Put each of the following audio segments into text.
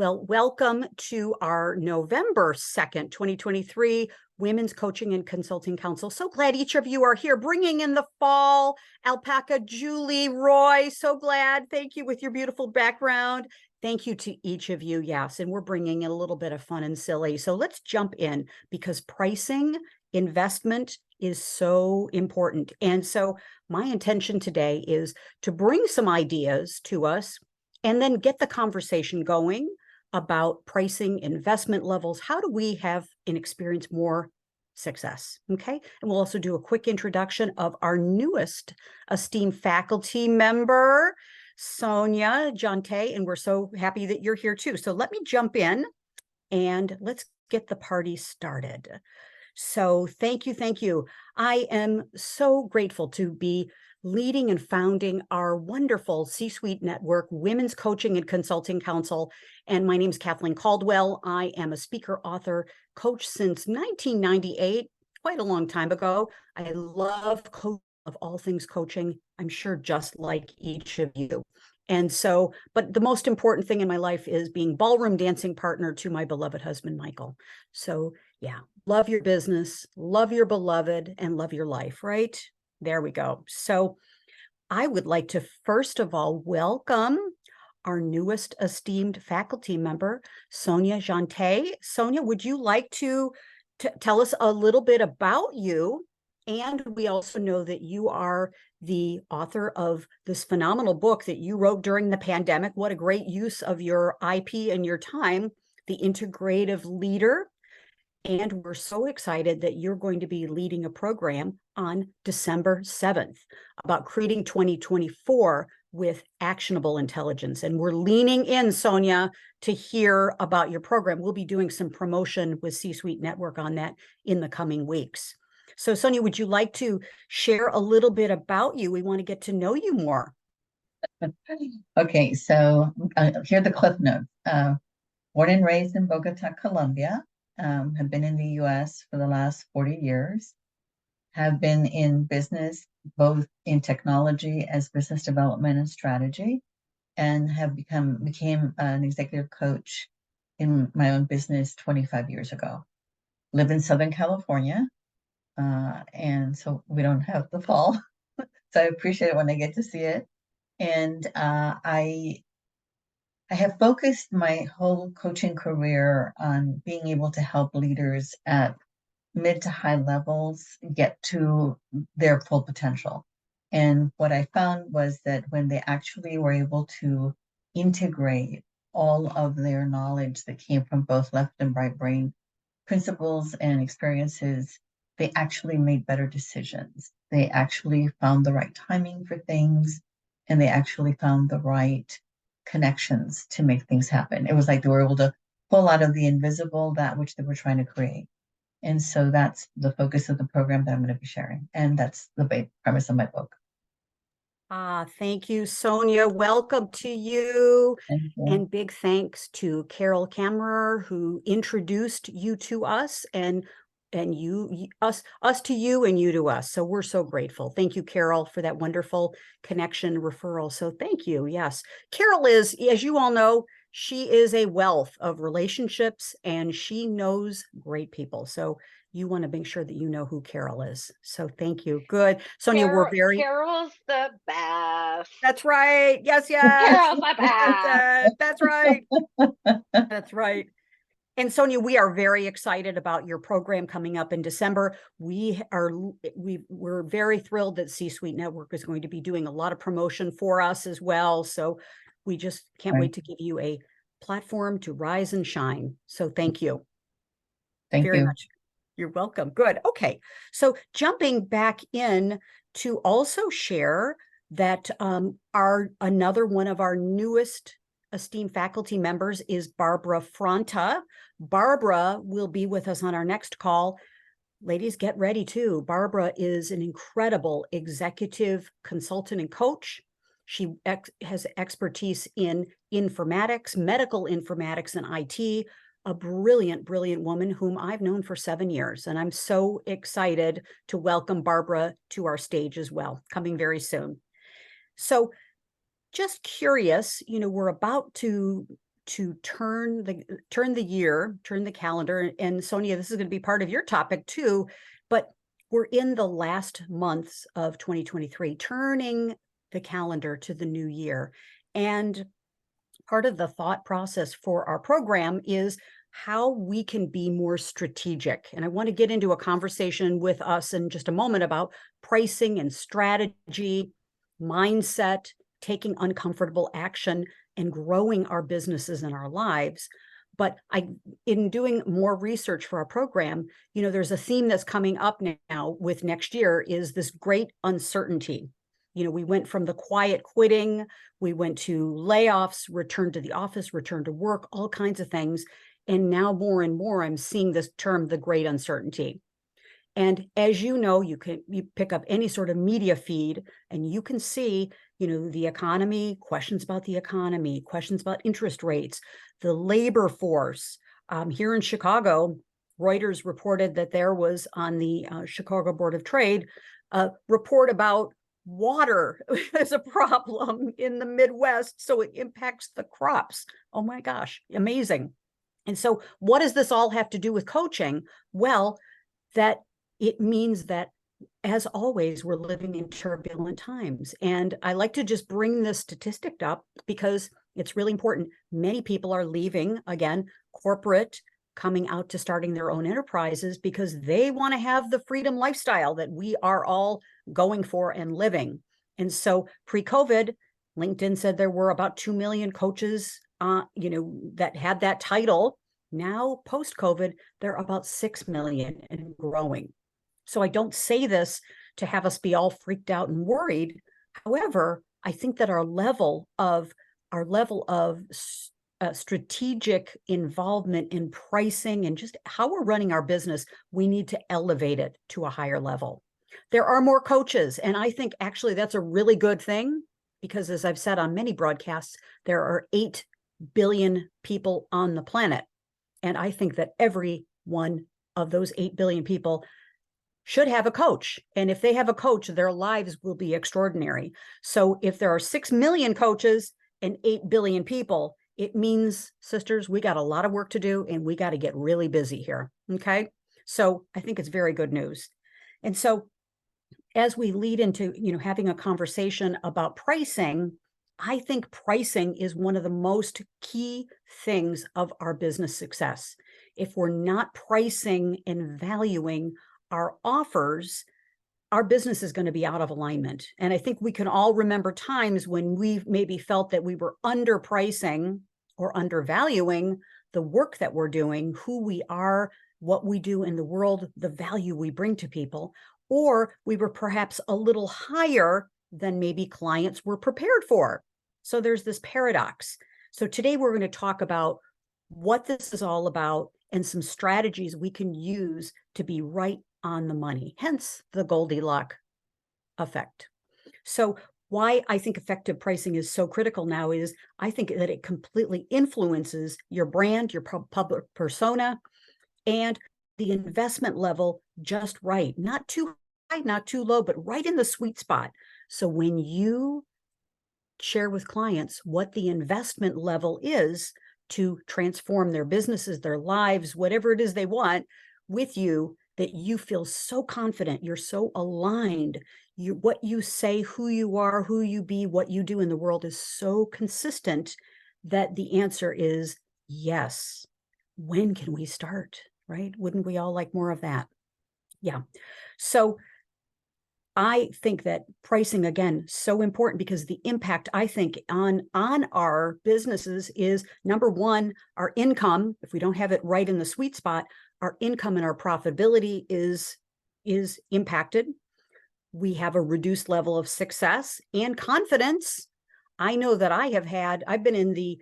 Well, welcome to our November 2nd, 2023 Women's Coaching and Consulting Council. So glad each of you are here, bringing in the fall. Alpaca, Julie, Roy, so glad. Thank you with your beautiful background. Thank you to each of you. Yes, and we're bringing in a little bit of fun and silly. So let's jump in because pricing, investment is so important. And so my intention today is to bring some ideas to us and then get the conversation going about pricing, investment levels. How do we have and experience more success? Okay. And we'll also do a quick introduction of our newest esteemed faculty member, Sonia Jante, and we're so happy that you're here too. So let me jump in and let's get the party started. So thank you, thank you. I am so grateful to be leading and founding our wonderful C-Suite Network, Women's Coaching and Consulting Council. And my name is Kathleen Caldwell. I am a speaker, author, coach since 1998, quite a long time ago. I love of all things coaching, I'm sure just like each of you. And so, but the most important thing in my life is being ballroom dancing partner to my beloved husband, Michael. So yeah, love your business, love your beloved, and love your life, right? There we go. So I would like to first of all welcome our newest esteemed faculty member, Sonia Jante. Sonia, would you like to tell us a little bit about you? And we also know that you are the author of this phenomenal book that you wrote during the pandemic. What a great use of your IP and your time, The Integrative Leader. And we're so excited that you're going to be leading a program on December 7th about creating 2024 with actionable intelligence. And we're leaning in, Sonia, to hear about your program. We'll be doing some promotion with C-Suite Network on that in the coming weeks. So Sonia, would you like to share a little bit about you? We want to get to know you more. Okay, so here are the cliff notes. Born and raised in Bogota, Colombia. Have been in the US for the last 40 years, have been in business, both in technology as business development and strategy, and have became an executive coach in my own business 25 years ago. Live in Southern California, and so we don't have the fall, so I appreciate it when I get to see it. And I have focused my whole coaching career on being able to help leaders at mid to high levels get to their full potential. And what I found was that when they actually were able to integrate all of their knowledge that came from both left and right brain principles and experiences, they actually made better decisions. They actually found the right timing for things, and they actually found the right connections to make things happen. It was like they were able to pull out of the invisible that which they were trying to create. And so that's the focus of the program that I'm going to be sharing. And that's the premise of my book. Thank you, Sonia. Welcome to you. Thank you. And big thanks to Carol Kammerer, who introduced you to us, and us to you and you to us. So we're so grateful. Thank you, Carol, for that wonderful connection referral. So thank you. Yes. Carol is, as you all know, she is a wealth of relationships and she knows great people. So you want to make sure that you know who Carol is. So thank you. Good. Sonia, Carol's the best. That's right. Yes, yes. Carol's the best. That's right. That's right. And Sonia, we are very excited about your program coming up in December. We're very thrilled that C-Suite Network is going to be doing a lot of promotion for us as well. So we just can't wait to give you a platform to rise and shine. So thank you. Thank you very much. You're welcome. Good. Okay. So jumping back in to also share that another one of our newest esteemed faculty members is Barbara Fronta. Barbara will be with us on our next call. Ladies, get ready too. Barbara is an incredible executive consultant and coach. She has expertise in informatics, medical informatics, and IT. A brilliant, brilliant woman whom I've known for 7 years. And I'm so excited to welcome Barbara to our stage as well, coming very soon. So just curious, we're about to to turn the calendar. And Sonia, this is going to be part of your topic too, but we're in the last months of 2023, turning the calendar to the new year. And part of the thought process for our program is how we can be more strategic. And I want to get into a conversation with us in just a moment about pricing and strategy, mindset, taking uncomfortable action, and growing our businesses and our lives. But in doing more research for our program, there's a theme that's coming up now with next year is this great uncertainty. We went from the quiet quitting, we went to layoffs, return to the office, return to work, all kinds of things. And now more and more, I'm seeing this term, the great uncertainty. And as you know, you pick up any sort of media feed and you can see, the economy, questions about the economy, questions about interest rates, the labor force. Here in Chicago, Reuters reported that there was on the Chicago Board of Trade a report about water as a problem in the Midwest, so it impacts the crops. Oh my gosh, amazing. And so what does this all have to do with coaching? Well, that it means that, as always, we're living in turbulent times. And I like to just bring this statistic up because it's really important. Many people are leaving, again, corporate, coming out to starting their own enterprises because they want to have the freedom lifestyle that we are all going for and living. And so pre-COVID, LinkedIn said there were about 2 million coaches, that had that title. Now, post-COVID, there are about 6 million and growing. So I don't say this to have us be all freaked out and worried. However, I think that our level of strategic involvement in pricing and just how we're running our business, we need to elevate it to a higher level. There are more coaches, and I think actually that's a really good thing because, as I've said on many broadcasts, there are 8 billion people on the planet. And I think that every one of those 8 billion people should have a coach. And if they have a coach, their lives will be extraordinary. So if there are 6 million coaches and 8 billion people, it means, sisters, we got a lot of work to do and we got to get really busy here. Okay. So I think it's very good news. And so as we lead into, having a conversation about pricing, I think pricing is one of the most key things of our business success. If we're not pricing and valuing our offers, our business is going to be out of alignment. And I think we can all remember times when we maybe felt that we were underpricing or undervaluing the work that we're doing, who we are, what we do in the world, the value we bring to people, or we were perhaps a little higher than maybe clients were prepared for. So there's this paradox. So today we're going to talk about what this is all about and some strategies we can use to be right on the money, hence the Goldilocks effect. So why I think effective pricing is so critical now is I think that it completely influences your brand, your public persona, and the investment level just right. Not too high, not too low, but right in the sweet spot. So when you share with clients what the investment level is to transform their businesses, their lives, whatever it is they want with you, that you feel so confident, you're so aligned, what you say, who you are, who you be, what you do in the world is so consistent that the answer is yes. When can we start, right? Wouldn't we all like more of that? Yeah. So I think that pricing, again, so important because the impact, I think, on our businesses is, number one, our income. If we don't have it right in the sweet spot, our income and our profitability is impacted. We have a reduced level of success and confidence. I know that I've been in the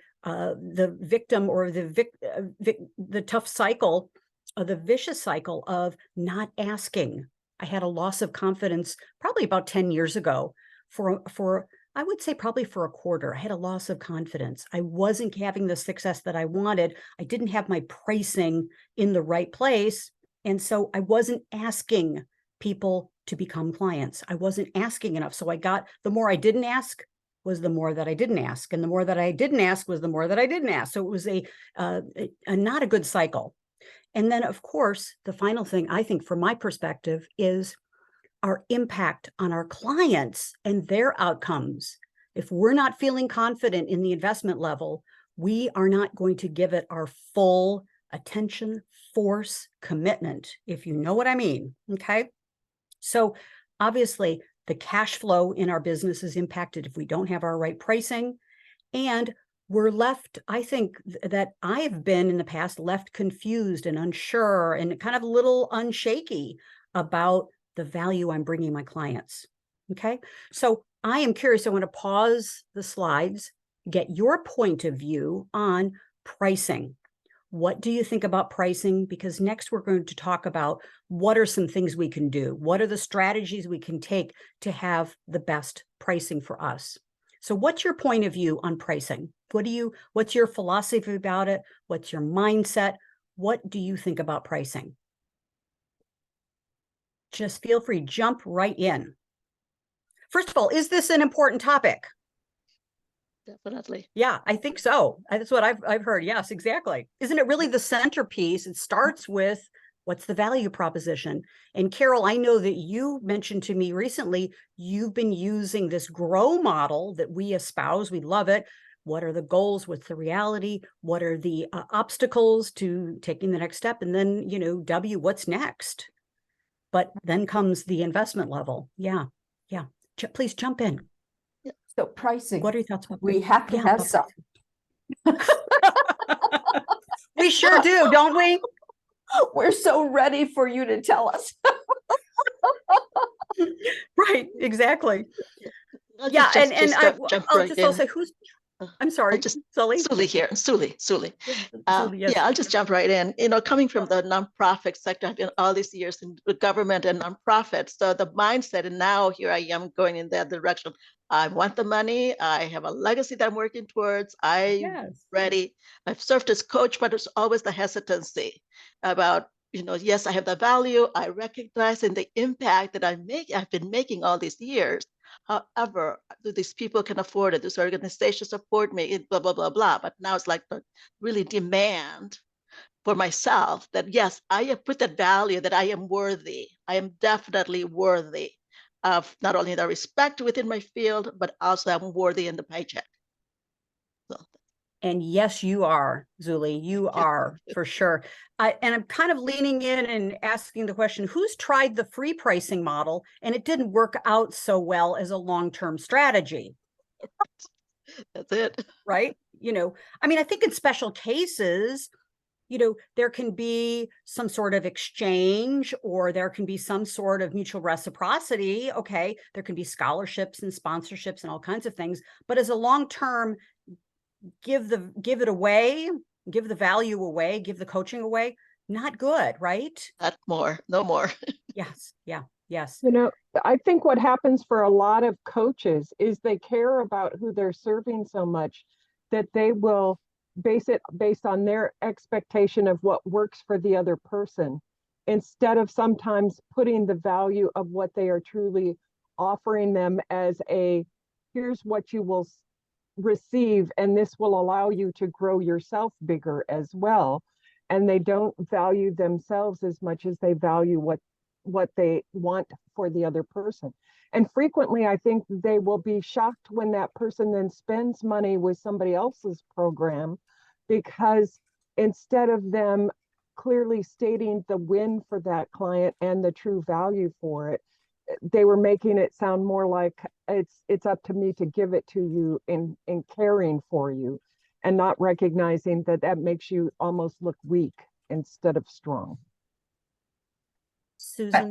victim or the tough cycle, the vicious cycle of not asking. I had a loss of confidence probably about 10 years ago for I would say probably for a quarter. I had a loss of confidence. I wasn't having the success that I wanted. I didn't have my pricing in the right place. And so I wasn't asking people to become clients. I wasn't asking enough. So the more I didn't ask, was the more that I didn't ask. And the more that I didn't ask was the more that I didn't ask. So it was a not a good cycle. And then, of course, the final thing I think from my perspective is our impact on our clients and their outcomes. If we're not feeling confident in the investment level, we are not going to give it our full attention, force, commitment, if you know what I mean. Okay. So obviously, the cash flow in our business is impacted if we don't have our right pricing. And we're left, I think that I've been in the past left confused and unsure and kind of a little unshaky about the value I'm bringing my clients. Okay. So I am curious. I want to pause the slides, get your point of view on pricing. What do you think about pricing? Because next we're going to talk about what are some things we can do? What are the strategies we can take to have the best pricing for us? So what's your point of view on pricing? What's your philosophy about it? What's your mindset? What do you think about pricing? Just feel free, jump right in. First of all, is this an important topic? Definitely. Yeah, I think so. That's what I've heard. Yes, exactly. Isn't it really the centerpiece? It starts with what's the value proposition? And Carol, I know that you mentioned to me recently, you've been using this GROW model that we espouse. We love it. What are the goals? What's the reality? What are the obstacles to taking the next step? And then, W, what's next? But then comes the investment level. Yeah. Yeah. Please jump in. So pricing. What are your thoughts about We have to have some. We sure do, don't we? We're so ready for you to tell us. Right, exactly. I'll Yeah, just and jump I'll right just in. also say I'm sorry, Sully. Suli here, Suli. Sully, yes. Yeah, I'll just jump right in. Coming from the nonprofit sector, I've been all these years in the government and nonprofits. So the mindset, and now here I am going in that direction. I want the money. I have a legacy that I'm working towards. I'm ready. I've served as coach, but there's always the hesitancy about, yes, I have the value. I recognize in the impact that I've been making all these years. However, do these people can afford it? This organization support me? Blah, blah, blah, blah. But now it's like the really demand for myself that, yes, I have put that value that I am worthy. I am definitely worthy of not only the respect within my field, but also I'm worthy in the paycheck. So. And yes, you are, Zuli. You are for sure. And I'm kind of leaning in and asking the question, who's tried the free pricing model and it didn't work out so well as a long-term strategy? That's it. Right? I think in special cases, there can be some sort of exchange or there can be some sort of mutual reciprocity. Okay. There can be scholarships and sponsorships and all kinds of things. But as a long-term, give it away, give the value away, give the coaching away, not good, right? No more. Yes. Yeah. Yes. I think what happens for a lot of coaches is they care about who they're serving so much that they will base it based on their expectation of what works for the other person, instead of sometimes putting the value of what they are truly offering them as here's what you will receive, and this will allow you to grow yourself bigger as well. And they don't value themselves as much as they value what they want for the other person. And frequently, I think they will be shocked when that person then spends money with somebody else's program, because instead of them clearly stating the win for that client and the true value for it, they were making it sound more like it's up to me to give it to you in caring for you, and not recognizing that makes you almost look weak instead of strong. Susan,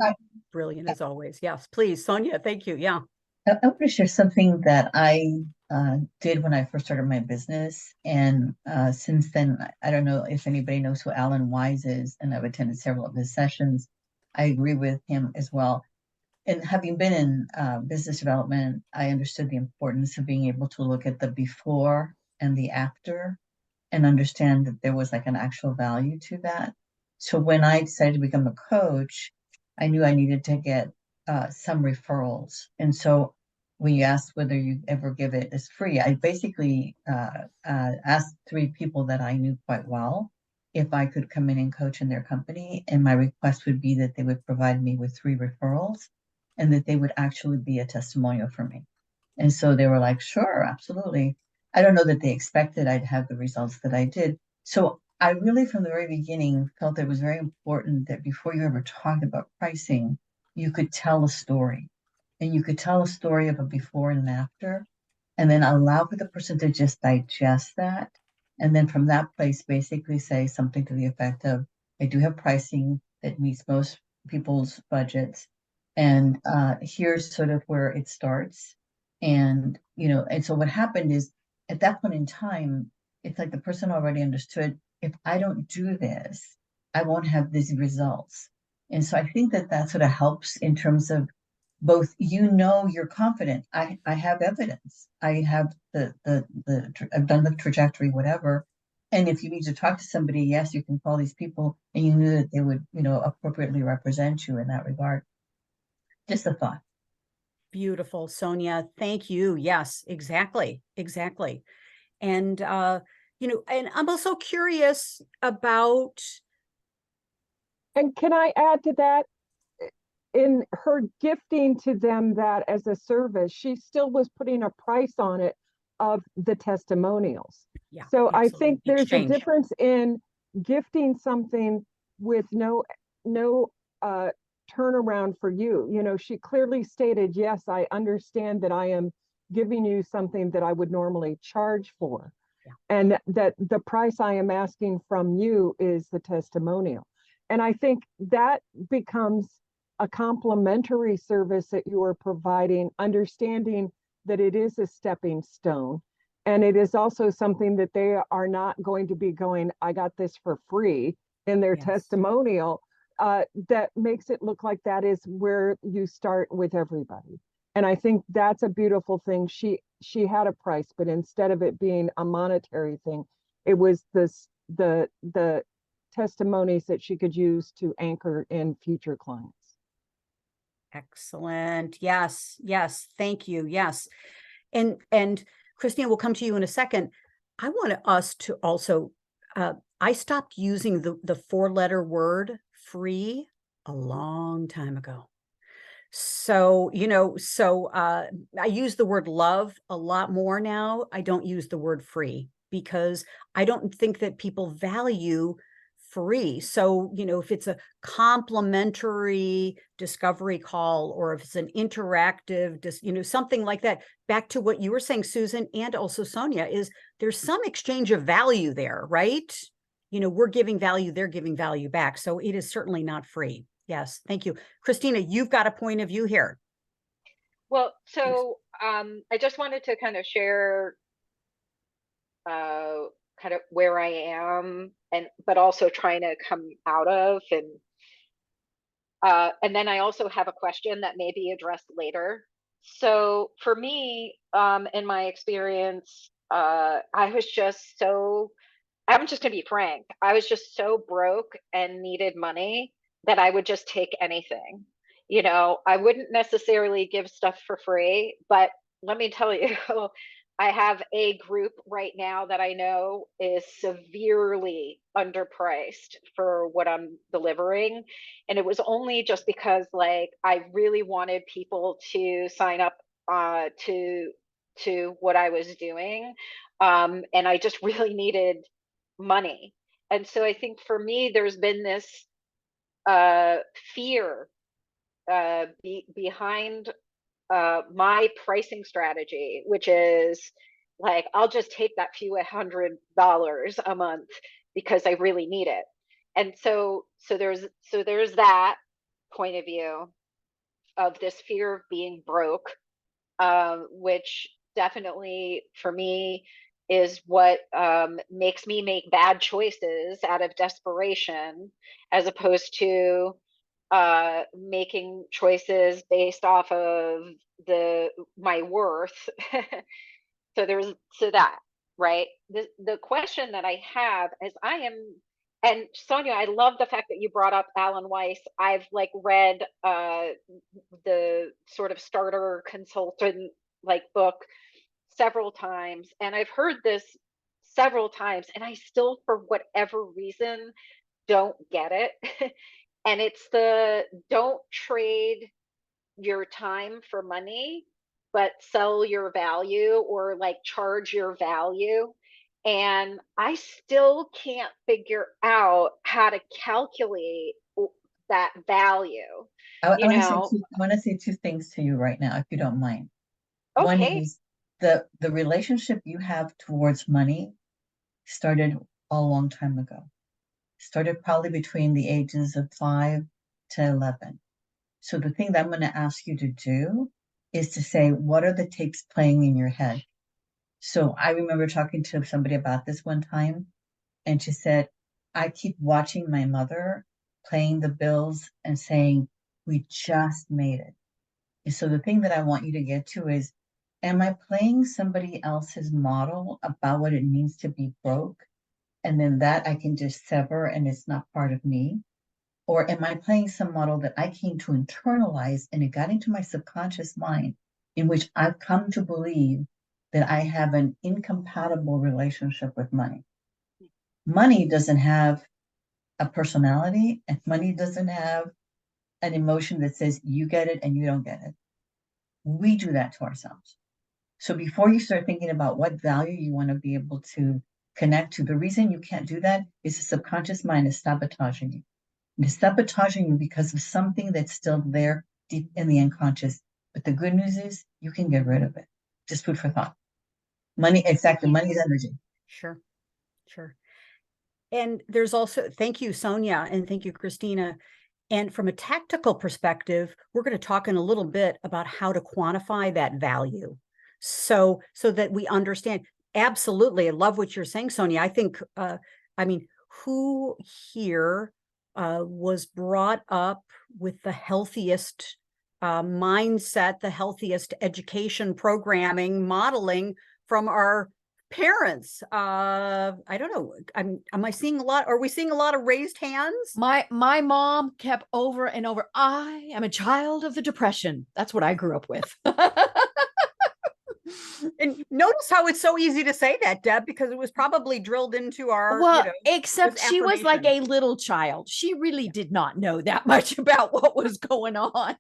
brilliant as always. Yes, please, Sonia. Thank you. Yeah. I want to share something that I did when I first started my business. And since then, I don't know if anybody knows who Alan Wise is, and I've attended several of his sessions. I agree with him as well. And having been in business development, I understood the importance of being able to look at the before and the after and understand that there was like an actual value to that. So when I decided to become a coach, I knew I needed to get some referrals. And so when you asked whether you ever give it as free, I basically asked 3 people that I knew quite well if I could come in and coach in their company. And my request would be that they would provide me with 3 referrals and that they would actually be a testimonial for me. And so they were like, sure, absolutely. I don't know that they expected I'd have the results that I did. So I really, from the very beginning, felt that it was very important that before you ever talked about pricing, you could tell a story. And you could tell a story of a before and an after, and then allow for the person to just digest that. And then from that place, basically say something to the effect of, I do have pricing that meets most people's budgets. And here's sort of where it starts. And, and so what happened is at that point in time, it's like the person already understood, if I don't do this, I won't have these results. And so I think that that sort of helps in terms of both, you're confident. I have evidence. I have I've done the trajectory, whatever. And if you need to talk to somebody, yes, you can call these people, and you knew that they would, appropriately represent you in that regard. Just a thought. Beautiful, Sonia. Thank you. Yes, exactly. Exactly. And, and I'm also curious about. And can I add to that? In her gifting to them that as a service, she still was putting a price on it of the testimonials. Yeah, so I absolutely. think there's Exchange. a difference in gifting something with no turnaround for you. She clearly stated, yes, I understand that I am giving you something that I would normally charge for. Yeah. And that the price I am asking from you is the testimonial. And I think that becomes a complimentary service that you are providing, understanding that it is a stepping stone. And it is also something that they are not going to be going, I got this for free in their Yes. testimonial. That makes it look like that is where you start with everybody. And I think that's a beautiful thing. She had a price, but instead of it being a monetary thing, it was the testimonies that she could use to anchor in future clients. Excellent. Yes. Yes. Thank you. Yes. And Christina, we'll come to you in a second. I want us to also, I stopped using the 4-letter word free a long time ago. So, I use the word love a lot more now. I don't use the word free because I don't think that people value free. So, if it's a complimentary discovery call, or if it's an interactive, something like that, back to what you were saying, Susan, and also Sonia, is there's some exchange of value there, right? We're giving value, they're giving value back. So it is certainly not free. Yes. Thank you. Christina, you've got a point of view here. Well, so I just wanted to kind of share kind of where I am, but also trying to come out of, and then I also have a question that may be addressed later. So for me, in my experience, I was just so, I'm just gonna be frank, I was just so broke and needed money that I would just take anything. I wouldn't necessarily give stuff for free, but let me tell you, I have a group right now that I know is severely underpriced for what I'm delivering. And it was only just because like I really wanted people to sign up to what I was doing. And I just really needed money. And so I think for me, there's been this fear behind my pricing strategy, which is like, I'll just take that few $100 a month because I really need it. And so there's that point of view of this fear of being broke, which definitely for me is what makes me make bad choices out of desperation, as opposed to making choices based off of my worth. So that, right? The question that I have is, and Sonia, I love the fact that you brought up Alan Weiss. I've like read the sort of starter consultant like book several times, and I've heard this several times, and I still, for whatever reason, don't get it. And it's the don't trade your time for money, but sell your value, or like charge your value. And I still can't figure out how to calculate that value. I You know, want to say two things to you right now, if you don't mind. One okay, is the relationship you have towards money started a long time ago. Started probably between the ages of 5 to 11. So the thing that I'm going to ask you to do is to say, what are the tapes playing in your head? So I remember talking to somebody about this one time, and she said, I keep watching my mother playing the bills and saying, we just made it. And so the thing that I want you to get to is, am I playing somebody else's model about what it means to be broke? And then that I can just sever and it's not part of me? Or am I playing some model that I came to internalize and it got into my subconscious mind, in which I've come to believe that I have an incompatible relationship with money? Money doesn't have a personality, and money doesn't have an emotion that says you get it and you don't get it. We do that to ourselves. So before you start thinking about what value you want to be able to connect to, the reason you can't do that is the subconscious mind is sabotaging you. It is sabotaging you because of something that's still there deep in the unconscious. But the good news is you can get rid of it. Just food for thought. Money, exactly. Money is energy. Sure. Sure. And there's also, thank you, Sonia, and thank you, Christina. And from a tactical perspective, we're going to talk in a little bit about how to quantify that value. So that we understand. Absolutely. I love what you're saying, Sonia. I think, I mean, who here was brought up with the healthiest mindset, the healthiest education programming, modeling from our parents? I don't know. Am I seeing a lot? Are we seeing a lot of raised hands? My mom kept over and over, I am a child of the Depression. That's what I grew up with. And notice how it's so easy to say that, Deb, because it was probably drilled into our, Well, you know, except this she was like a affirmation. little child. She really did not know that much about what was going on.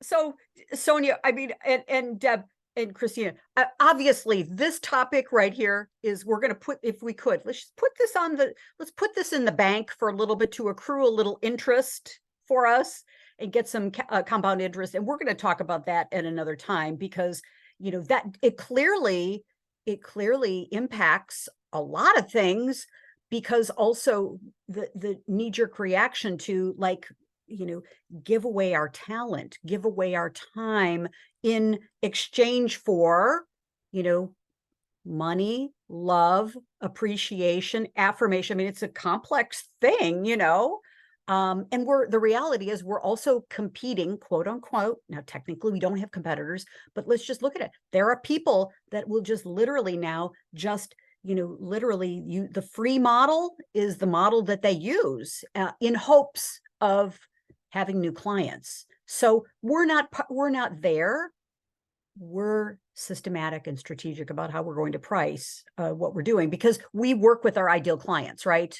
So, Sonia, I mean, and Deb and Christina, obviously this topic right here is, we're going to put, if we could, let's just put this on the, let's put this in the bank for a little bit to accrue a little interest for us and get some compound interest. And we're going to talk about that at another time, because, you know, that it clearly impacts a lot of things, because also the knee-jerk reaction to, like, you know, give away our talent, give away our time in exchange for, you know, money, love, appreciation, affirmation. I mean, it's a complex thing, you know. And the reality is we're also competing, quote unquote. Now, technically we don't have competitors, but let's just look at it. There are people that will just literally now just, you know, literally the free model is the model that they use in hopes of having new clients. So we're not there. We're systematic and strategic about how we're going to price what we're doing, because we work with our ideal clients, right?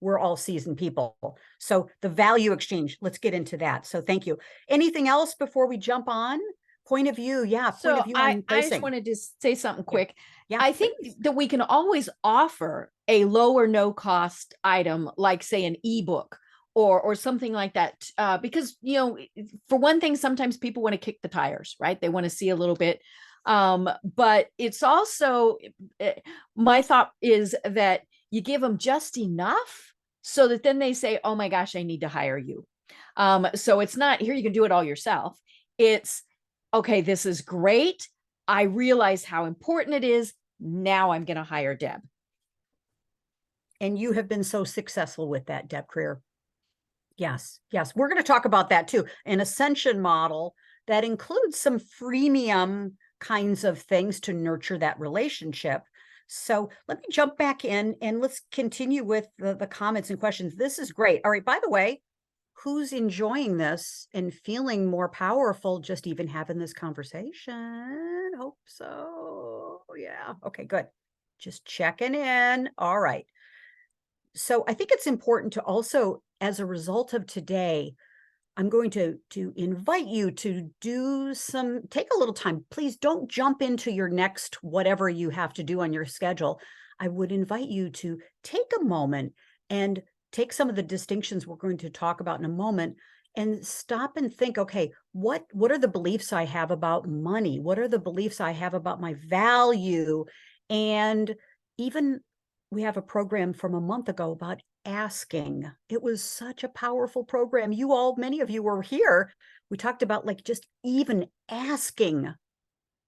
We're all seasoned people. So the value exchange, let's get into that. So thank you. Anything else before we jump on? Point of view. Yeah. Point of view on I pricing. just wanted to say something quick. Yeah, I think please. that we can always offer a low or no cost item, like say an ebook or something like that. Because, you know, for one thing, sometimes people want to kick the tires, right? They want to see a little bit. But it's also, my thought is that you give them just enough so that then they say, oh my gosh, I need to hire you. So it's not, here, you can do it all yourself. It's, okay, this is great. I realize how important it is. Now I'm going to hire Deb. And you have been so successful with that, Deb Creer. Yes, yes. We're going to talk about that too. An ascension model that includes some freemium kinds of things to nurture that relationship. So let me jump back in and let's continue with the comments and questions. This is great. All right. By the way, who's enjoying this and feeling more powerful just even having this conversation? Hope so. Yeah. Okay, good. Just checking in. All right. So I think it's important to also, as a result of today, I'm going to invite you to take a little time. Please don't jump into your next whatever you have to do on your schedule. I would invite you to take a moment and take some of the distinctions we're going to talk about in a moment and stop and think, okay, what are the beliefs I have about money? What are the beliefs I have about my value? And even we have a program from a month ago about asking. It was such a powerful program. Many of you were here. We talked about like just even asking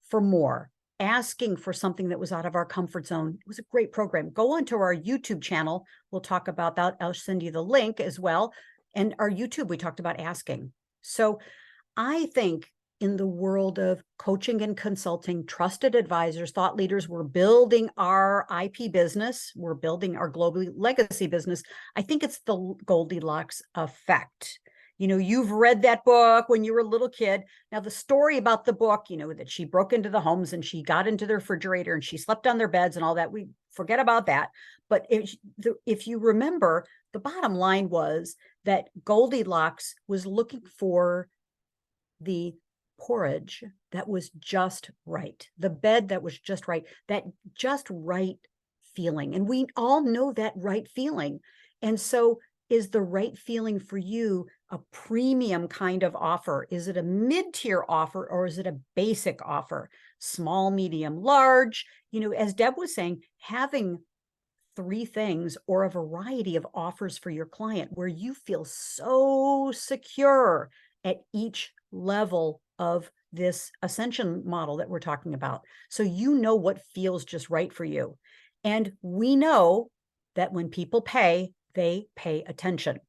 for more, asking for something that was out of our comfort zone. It was a great program. Go onto our YouTube channel. We'll talk about that. I'll send you the link as well. And our YouTube, we talked about asking. So I think in the world of coaching and consulting, trusted advisors, thought leaders, we're building our IP business. We're building our global legacy business. I think it's the Goldilocks effect. You know, you've read that book when you were a little kid. Now, the story about the book, you know, that she broke into the homes and she got into the refrigerator and she slept on their beds and all that, we forget about that. But if you remember, the bottom line was that Goldilocks was looking for the porridge that was just right, the bed that was just right, that just right feeling. And we all know that right feeling. And so is the right feeling for you a premium kind of offer? Is it a mid-tier offer or is it a basic offer? Small, medium, large? You know, as Deb was saying, having 3 things or a variety of offers for your client where you feel so secure at each level of this ascension model that we're talking about. So you know what feels just right for you. And we know that when people pay, they pay attention.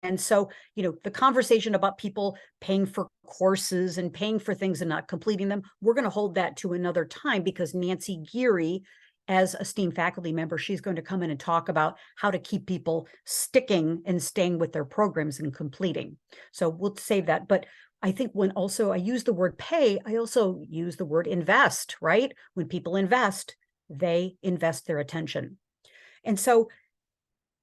And so, you know, the conversation about people paying for courses and paying for things and not completing them, we're going to hold that to another time because Nancy Geary, as a STEAM faculty member, she's going to come in and talk about how to keep people sticking and staying with their programs and completing. So we'll save that. But I think when also I use the word pay, I also use the word invest, right? When people invest, they invest their attention. And so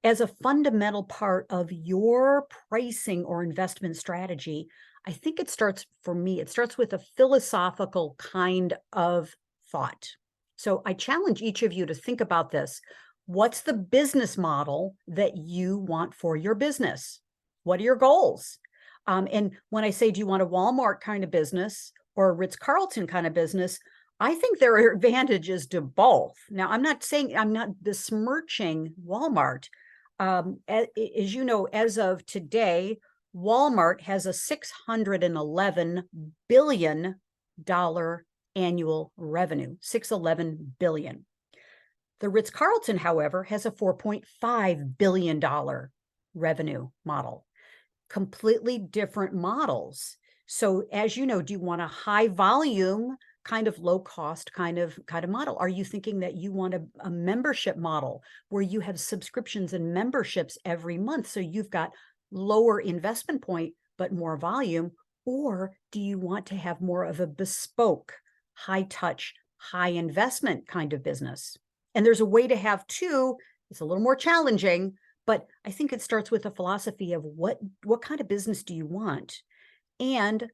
as a fundamental part of your pricing or investment strategy, I think it starts, for me, it starts with a philosophical kind of thought. So I challenge each of you to think about this. What's the business model that you want for your business? What are your goals? And when I say, do you want a Walmart kind of business or a Ritz-Carlton kind of business? I think there are advantages to both. Now, I'm not besmirching Walmart. As you know, as of today, Walmart has a $611 billion annual revenue, 611 billion. The Ritz-Carlton, however, has a $4.5 billion revenue model. Completely different models. So as you know, do you want a high volume kind of low cost kind of model? Are you thinking that you want a membership model where you have subscriptions and memberships every month? So you've got lower investment point, but more volume. Or do you want to have more of a bespoke, high touch, high investment kind of business? And there's a way to have two. It's a little more challenging, but I think it starts with a philosophy of what kind of business do you want? And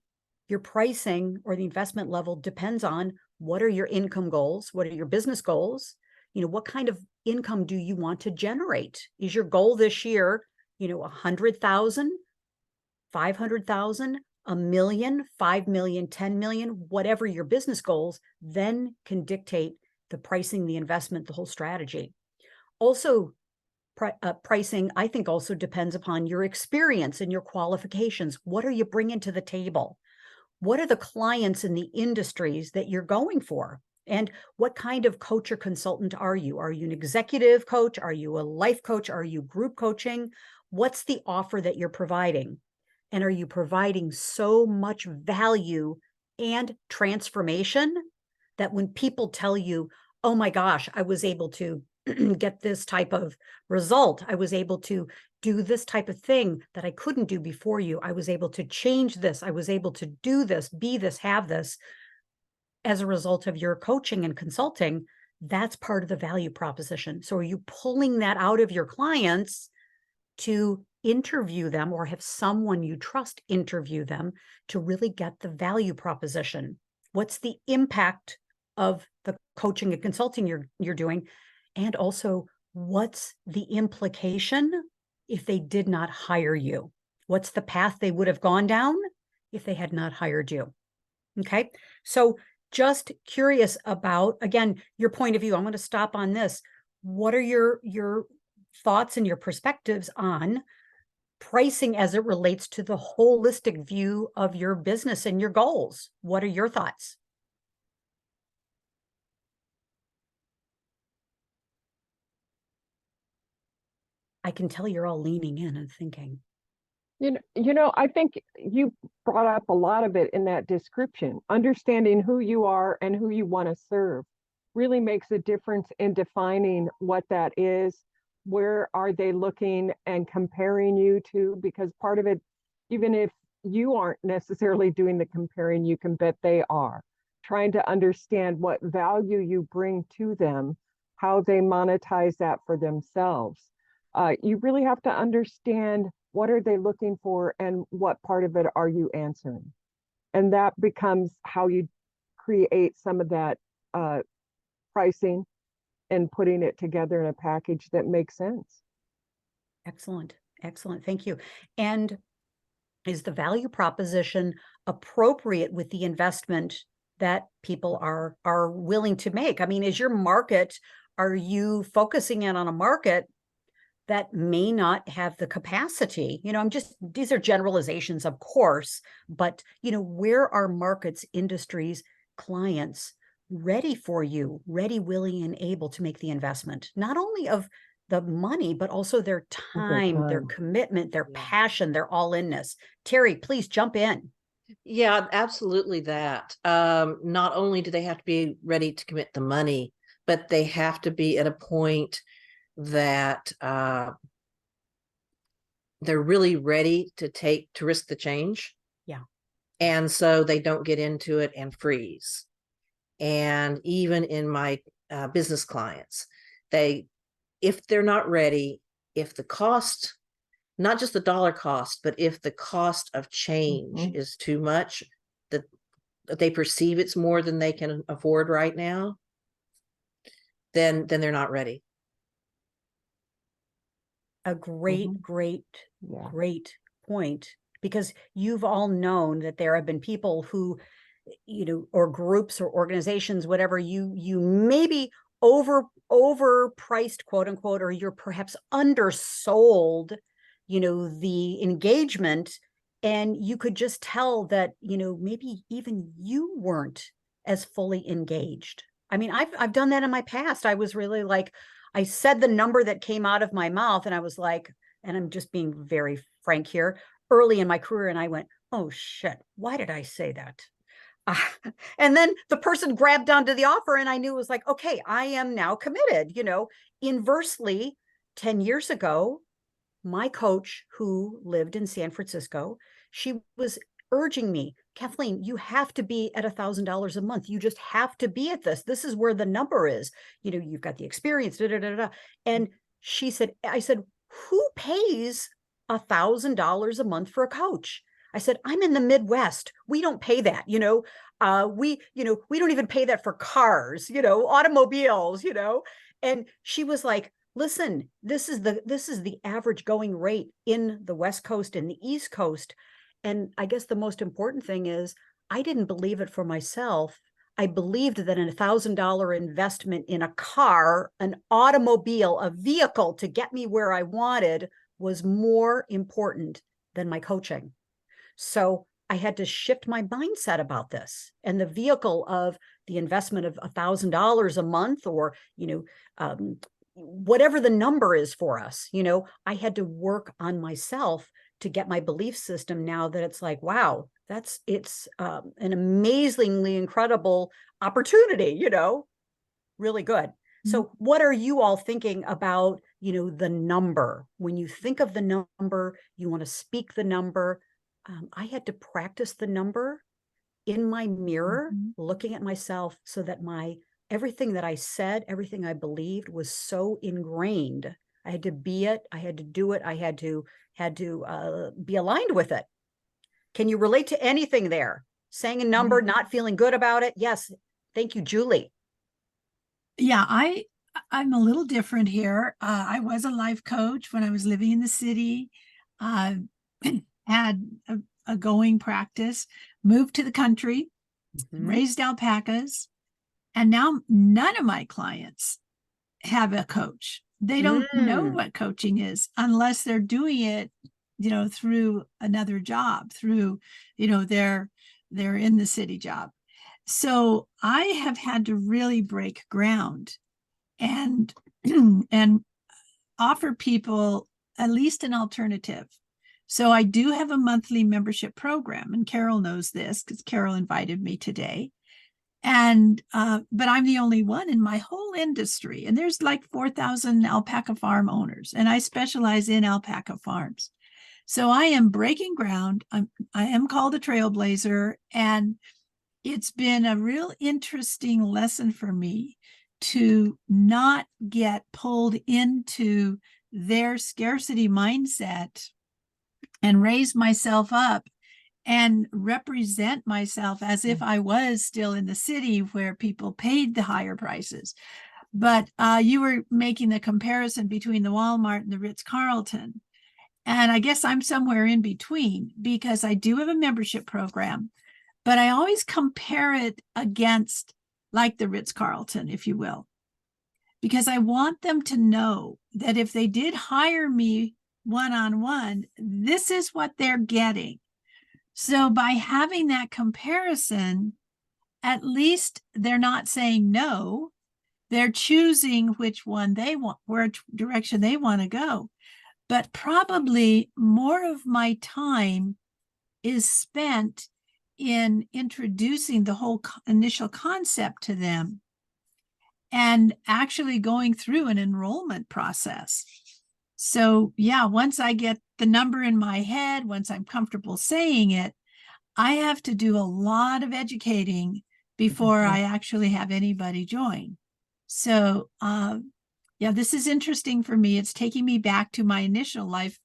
your pricing or the investment level depends on what are your income goals? What are your business goals? You know, what kind of income do you want to generate? Is your goal this year, you know, 100,000, 500,000, a million, 5 million, 10 million, whatever your business goals, then can dictate the pricing, the investment, the whole strategy. Also, pricing, I think, also depends upon your experience and your qualifications. What are you bringing to the table? What are the clients in the industries that you're going for? And what kind of coach or consultant are you? Are you an executive coach? Are you a life coach? Are you group coaching? What's the offer that you're providing? And are you providing so much value and transformation that when people tell you, oh my gosh, I was able to get this type of result. I was able to do this type of thing that I couldn't do before you. I was able to change this. I was able to do this, be this, have this as a result of your coaching and consulting. That's part of the value proposition. So are you pulling that out of your clients to interview them, or have someone you trust interview them to really get the value proposition? What's the impact of the coaching and consulting you're doing? And also, what's the implication if they did not hire you? What's the path they would have gone down if they had not hired you? Okay, so just curious about, again, your point of view. I'm going to stop on this. What are your thoughts and your perspectives on pricing as it relates to the holistic view of your business and your goals? What are your thoughts? I can tell you're all leaning in and thinking. I think you brought up a lot of it in that description. Understanding who you are and who you want to serve really makes a difference in defining what that is. Where are they looking and comparing you to? Because part of it, even if you aren't necessarily doing the comparing, you can bet they are. Trying to understand what value you bring to them, how they monetize that for themselves. You really have to understand what are they looking for and what part of it are you answering. And that becomes how you create some of that pricing and putting it together in a package that makes sense. Excellent. Excellent. Thank you. And is the value proposition appropriate with the investment that people are willing to make? I mean, is your market, are you focusing in on a market that may not have the capacity? These are generalizations, of course, but, where are markets, industries, clients ready for you, ready, willing, and able to make the investment, not only of the money, but also their time, their commitment, their passion, their all-inness? Terry, please jump in. Yeah, absolutely that. Not only do they have to be ready to commit the money, but they have to be at a point that they're really ready to risk the change. Yeah. And so they don't get into it and freeze. And even in my business clients, if they're not ready, if the cost, not just the dollar cost, but if the cost of change is too much, that they perceive it's more than they can afford right now, then they're not ready. A great point, because you've all known that there have been people who, or groups or organizations, whatever, you maybe overpriced, quote unquote, or you're perhaps undersold, the engagement, and you could just tell that, maybe even you weren't as fully engaged. I mean, I've done that in my past. I was really like, I said the number that came out of my mouth, and I was like, and I'm just being very frank here, early in my career, and I went, oh shit, why did I say that? And then the person grabbed onto the offer, and I knew it was like, okay, I am now committed. Inversely, 10 years ago, my coach, who lived in San Francisco, she was urging me, Kathleen, you have to be at $1,000 a month. You just have to be at this. This is where the number is. You've got the experience, da, da, da, da. And I said, who pays $1,000 a month for a coach? I said, I'm in the Midwest. We don't pay that. We don't even pay that for cars, automobiles, And she was like, listen, this is the average going rate in the West Coast and the East Coast. And I guess the most important thing is, I didn't believe it for myself. I believed that a $1,000 investment in a car, an automobile, a vehicle to get me where I wanted was more important than my coaching. So I had to shift my mindset about this, and the vehicle of the investment of $1,000 a month, or, whatever the number is for us, I had to work on myself to get my belief system now that it's like, wow, it's an amazingly incredible opportunity, really good. So what are you all thinking about, the number? When you think of the number, you want to speak the number. I had to practice the number in my mirror, looking at myself, so that everything that I said, everything I believed was so ingrained. I had to be it. I had to do it. I had to be aligned with it. Can you relate to anything there? Saying a number, not feeling good about it? Yes. Thank you, Julie. Yeah, I'm a little different here. I was a life coach when I was living in the city. Had a going practice, moved to the country, raised alpacas, and now none of my clients have a coach. They don't know what coaching is unless they're doing it, through another job, through, their in the city job. So I have had to really break ground and and offer people at least an alternative. So I do have a monthly membership program, and Carol knows this because Carol invited me today. And but I'm the only one in my whole industry, and there's like 4,000 alpaca farm owners, and I specialize in alpaca farms. So I am breaking ground. I am called a trailblazer, and it's been a real interesting lesson for me to not get pulled into their scarcity mindset and raise myself up and represent myself as if I was still in the city where people paid the higher prices. But you were making the comparison between the Walmart and the Ritz-Carlton. And I guess I'm somewhere in between, because I do have a membership program, but I always compare it against like the Ritz-Carlton, if you will, because I want them to know that if they did hire me one-on-one, this is what they're getting. So by having that comparison, at least they're not saying no, they're choosing which one they want, which direction they want to go. But probably more of my time is spent in introducing the whole initial concept to them and actually going through an enrollment process. So yeah, once I get the number in my head, once I'm comfortable saying it, I have to do a lot of educating before I actually have anybody join. So yeah, this is interesting for me. It's taking me back to my initial life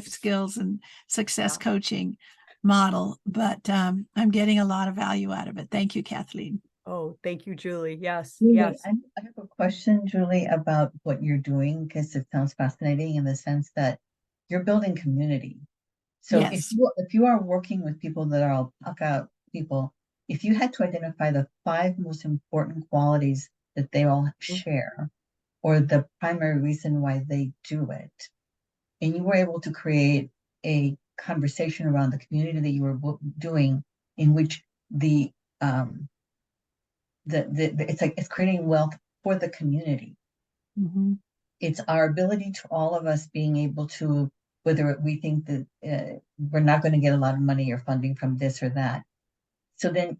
skills and success coaching model, but I'm getting a lot of value out of it. Thank you, Kathleen. Oh, thank you, Julie. Yes, Julie, yes. I have a question, Julie, about what you're doing, because it sounds fascinating in the sense that you're building community. So Yes. if you are working with people that are alpaca people, if you had to identify the 5 most important qualities that they all share, or the primary reason why they do it, and you were able to create a conversation around the community that you were doing, in which it's creating wealth for the community. It's our ability to all of us being able to, whether we think that we're not going to get a lot of money or funding from this or that. So then,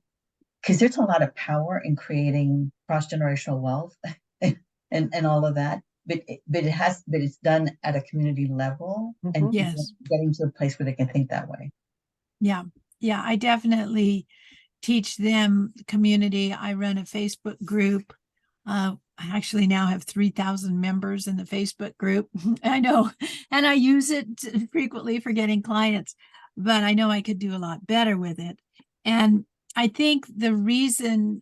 because there's a lot of power in creating cross-generational wealth and all of that, but it's done at a community level, and Yes. getting to a place where they can think that way. Yeah. I definitely teach them community. I run a Facebook group. I actually now have 3,000 members in the Facebook group. I know, and I use it frequently for getting clients, but I know I could do a lot better with it. And I think the reason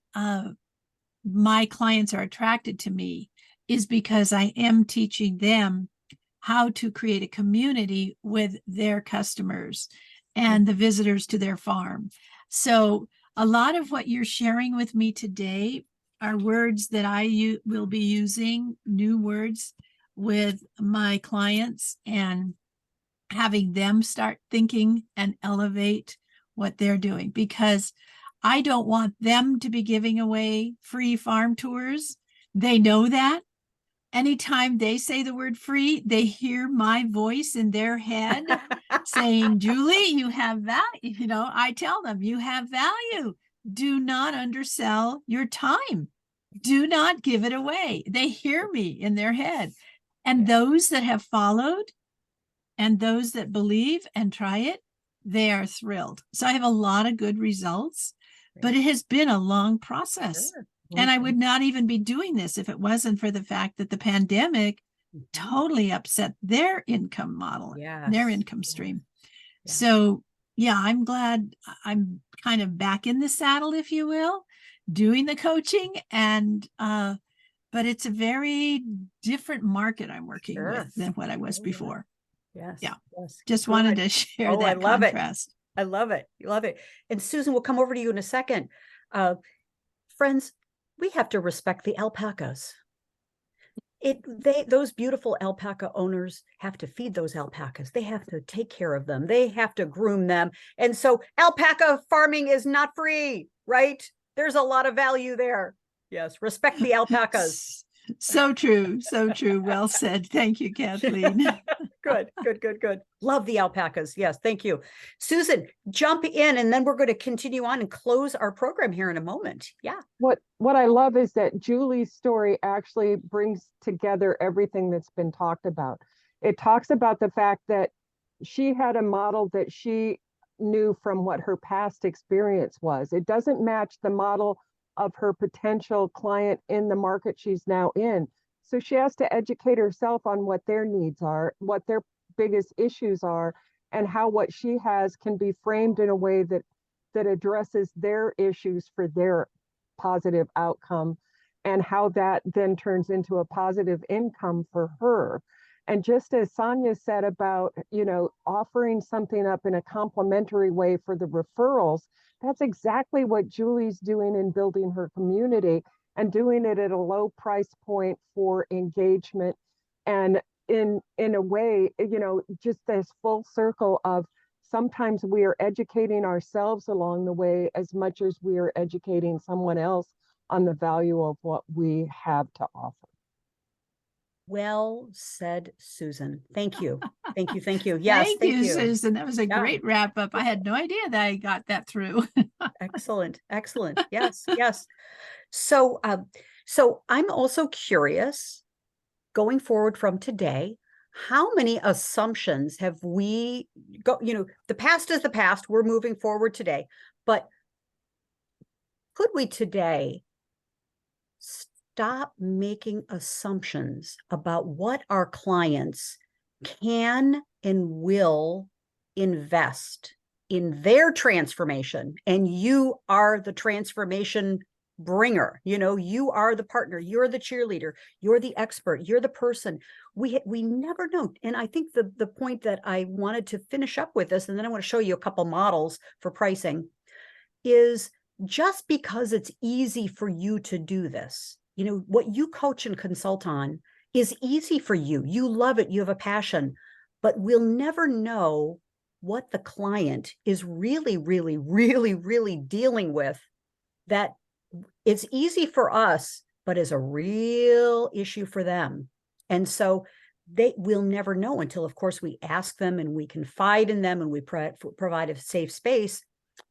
my clients are attracted to me is because I am teaching them how to create a community with their customers and the visitors to their farm. So a lot of what you're sharing with me today are words that I will be using, new words with my clients, and having them start thinking and elevate what they're doing, because I don't want them to be giving away free farm tours. They know that. Anytime they say the word free, they hear my voice in their head saying, Julie, you have value. I tell them, you have value. Do not undersell your time. do not give it away. They hear me in their head. And those that have followed and those that believe and try it, they are thrilled. So I have a lot of good results, but it has been a long process. Sure. And I would not even be doing this if it wasn't for the fact that the pandemic totally upset their income model, their Yes. income stream. Yeah. So yeah, I'm glad I'm kind of back in the saddle, if you will, doing the coaching. And but it's a very different market I'm working Sure. with than what I was Oh, yeah. before. Yes. Yeah. Yes. Just wanted Good. to share Oh, I that love it. contrast. I love it. Love it. And Susan, we'll come over to you in a second. Friends, we have to respect the alpacas. Those beautiful alpaca owners have to feed those alpacas. They have to take care of them. They have to groom them. And so alpaca farming is not free, right? There's a lot of value there. Yes. Respect the alpacas. So true. So true. Well said. Thank you, Kathleen. Good, good, good, good. Love the alpacas. Yes, thank you. Susan, jump in and then we're going to continue on and close our program here in a moment. Yeah. What I love is that Julie's story actually brings together everything that's been talked about. It talks about the fact that she had a model that she knew from what her past experience was. It doesn't match the model of her potential client in the market she's now in. So she has to educate herself on what their needs are, what their biggest issues are, and how what she has can be framed in a way that addresses their issues for their positive outcome, and how that then turns into a positive income for her. And just as Sonia said about, offering something up in a complimentary way for the referrals, that's exactly what Julie's doing in building her community and doing it at a low price point for engagement. And in a way, just this full circle of sometimes we are educating ourselves along the way as much as we are educating someone else on the value of what we have to offer. Well said, Susan. Thank you. Thank you. Thank you. Yes. Thank you, Susan. That was a great wrap up. I had no idea that I got that through. Excellent. Excellent. Yes. Yes. So, I'm also curious, going forward from today, how many assumptions have we the past is the past, we're moving forward today, but could we today stop making assumptions about what our clients can and will invest in their transformation? And you are the transformation bringer. You are the partner, you're the cheerleader, you're the expert, you're the person. We never know. And I think the point that I wanted to finish up with this, and then I want to show you a couple models for pricing, is just because it's easy for you to do this, what you coach and consult on is easy for you. You love it. You have a passion, but we'll never know what the client is really, really, really, really dealing with, that it's easy for us, but is a real issue for them. And so they will never know until, of course, we ask them and we confide in them and we provide a safe space,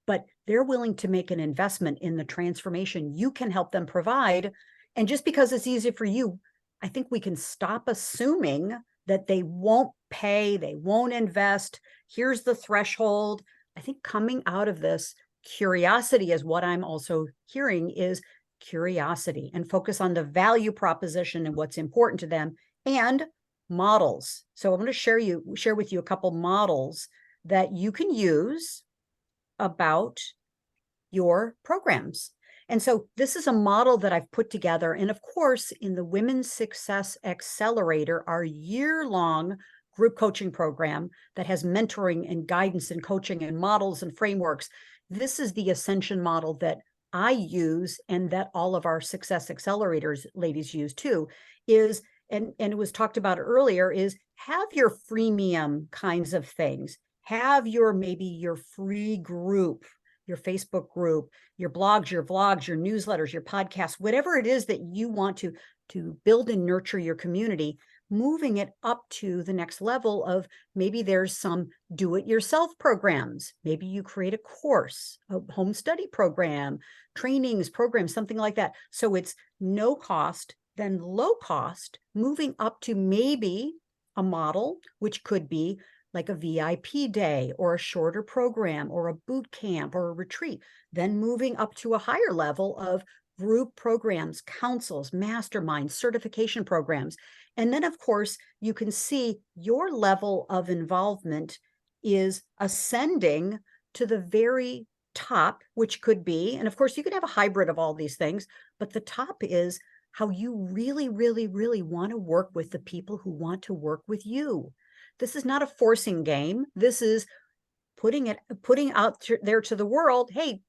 but they're willing to make an investment in the transformation you can help them provide. And just because it's easy for you, I think we can stop assuming that they won't pay, they won't invest. Here's the threshold. I think coming out of this, curiosity is what I'm also hearing, is curiosity, and focus on the value proposition and what's important to them, and models. So I'm going to share with you a couple models that you can use about your programs. And so this is a model that I've put together. And of course, in the Women's Success Accelerator, our year-long group coaching program that has mentoring and guidance and coaching and models and frameworks, this is the Ascension model that I use and that all of our Success Accelerators ladies use too, and it was talked about earlier, is have your freemium kinds of things. Have maybe your free group, your Facebook group, your blogs, your vlogs, your newsletters, your podcasts, whatever it is that you want to build and nurture your community. moving it up to the next level of maybe there's some do-it-yourself programs. Maybe you create a course, a home study program, trainings program, something like that. So it's no cost, then low cost, moving up to maybe a model, which could be like a VIP day or a shorter program or a boot camp or a retreat, then moving up to a higher level of group programs, councils, masterminds, certification programs. And then, of course, you can see your level of involvement is ascending to the very top, which could be, and of course, you could have a hybrid of all these things, but the top is how you really, really, really want to work with the people who want to work with you. This is not a forcing game. This is putting out there to the world. Hey,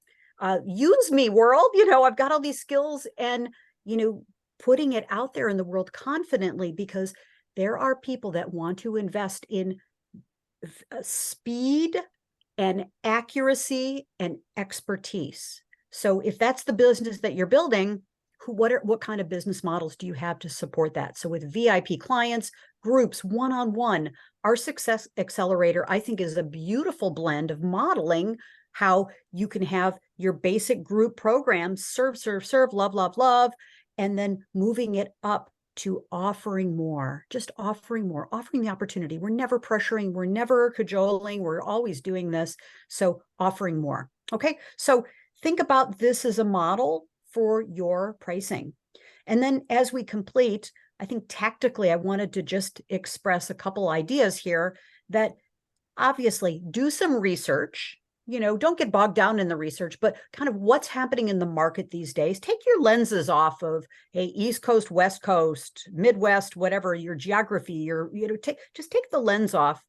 use me, world. I've got all these skills, and putting it out there in the world confidently, because there are people that want to invest in speed and accuracy and expertise. So if that's the business that you're building, what kind of business models do you have to support that? So with VIP clients, groups, one-on-one, our Success Accelerator, I think, is a beautiful blend of modeling how you can have your basic group programs, serve, love, love, love, and then moving it up to offering more, just offering more, offering the opportunity. We're never pressuring, we're never cajoling, we're always doing this. So offering more. Okay, so think about this as a model for your pricing. And then as we complete, I think tactically, I wanted to just express a couple ideas here that obviously do some research, don't get bogged down in the research, but kind of what's happening in the market these days. Take your lenses off of, hey, East Coast, West Coast, Midwest, whatever, your geography, just take the lens off